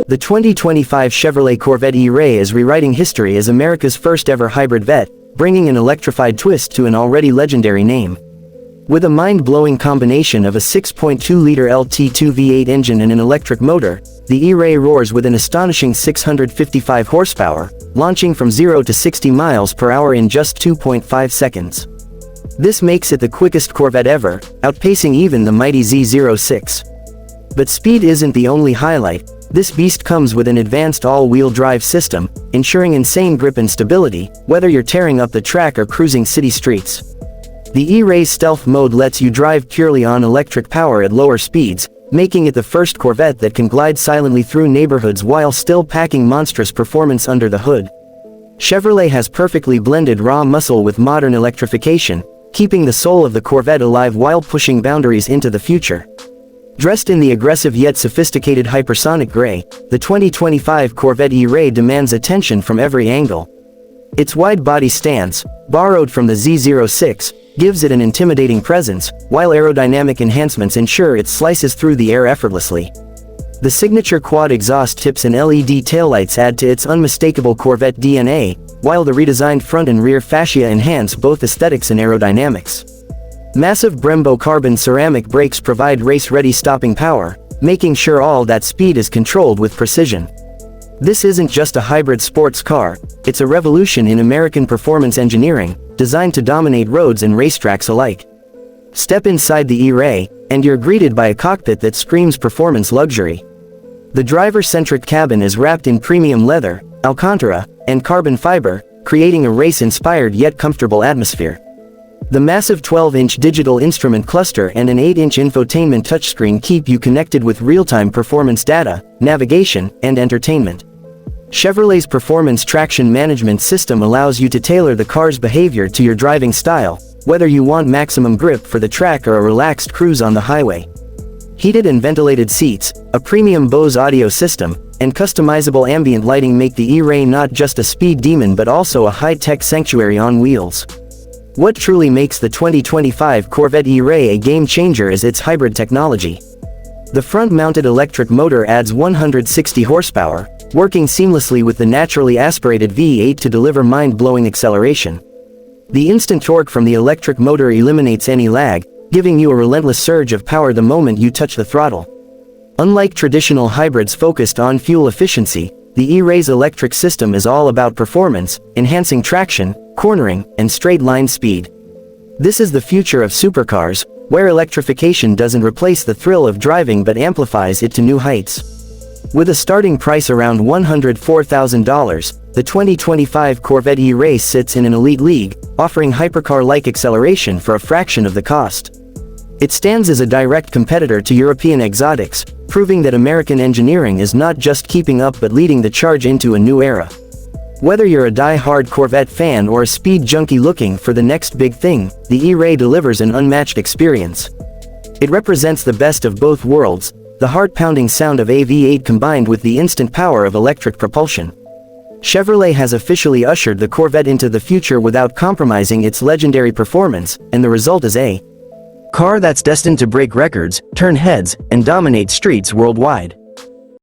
The 2025 Chevrolet Corvette E-Ray is rewriting history as America's first ever hybrid vet, bringing an electrified twist to an already legendary name. With a mind-blowing combination of a 6.2-liter LT2 V8 engine and an electric motor, the E-Ray roars with an astonishing 655 horsepower, launching from 0 to 60 miles per hour in just 2.5 seconds. This makes it the quickest Corvette ever, outpacing even the mighty Z06. But speed isn't the only highlight. This beast comes with an advanced all-wheel drive system, ensuring insane grip and stability, whether you're tearing up the track or cruising city streets. The E-Ray's stealth mode lets you drive purely on electric power at lower speeds, making it the first Corvette that can glide silently through neighborhoods while still packing monstrous performance under the hood. Chevrolet has perfectly blended raw muscle with modern electrification, keeping the soul of the Corvette alive while pushing boundaries into the future. Dressed in the aggressive yet sophisticated hypersonic gray, the 2025 Corvette E-Ray demands attention from every angle. Its wide body stance, borrowed from the Z06, gives it an intimidating presence, while aerodynamic enhancements ensure it slices through the air effortlessly. The signature quad exhaust tips and LED taillights add to its unmistakable Corvette DNA, while the redesigned front and rear fascia enhance both aesthetics and aerodynamics. Massive Brembo carbon ceramic brakes provide race-ready stopping power, making sure all that speed is controlled with precision. This isn't just a hybrid sports car, it's a revolution in American performance engineering, designed to dominate roads and racetracks alike. Step inside the E-Ray, and you're greeted by a cockpit that screams performance luxury. The driver-centric cabin is wrapped in premium leather, Alcantara, and carbon fiber, creating a race-inspired yet comfortable atmosphere. The massive 12-inch digital instrument cluster and an 8-inch infotainment touchscreen keep you connected with real-time performance data, navigation, and entertainment. Chevrolet's Performance Traction Management System allows you to tailor the car's behavior to your driving style, whether you want maximum grip for the track or a relaxed cruise on the highway. Heated and ventilated seats, a premium Bose audio system, and customizable ambient lighting make the E-Ray not just a speed demon but also a high-tech sanctuary on wheels. What truly makes the 2025 Corvette E-Ray a game-changer is its hybrid technology. The front-mounted electric motor adds 160 horsepower, working seamlessly with the naturally aspirated V8 to deliver mind-blowing acceleration. The instant torque from the electric motor eliminates any lag, giving you a relentless surge of power the moment you touch the throttle. Unlike traditional hybrids focused on fuel efficiency, the E-Ray's electric system is all about performance, enhancing traction, cornering, and straight-line speed. This is the future of supercars, where electrification doesn't replace the thrill of driving but amplifies it to new heights. With a starting price around $104,000, the 2025 Corvette E-Ray sits in an elite league, offering hypercar-like acceleration for a fraction of the cost. It stands as a direct competitor to European exotics, proving that American engineering is not just keeping up but leading the charge into a new era. Whether you're a die-hard Corvette fan or a speed junkie looking for the next big thing, the E-Ray delivers an unmatched experience. It represents the best of both worlds, the heart-pounding sound of a V8 combined with the instant power of electric propulsion. Chevrolet has officially ushered the Corvette into the future without compromising its legendary performance, and the result is a car that's destined to break records, turn heads, and dominate streets worldwide.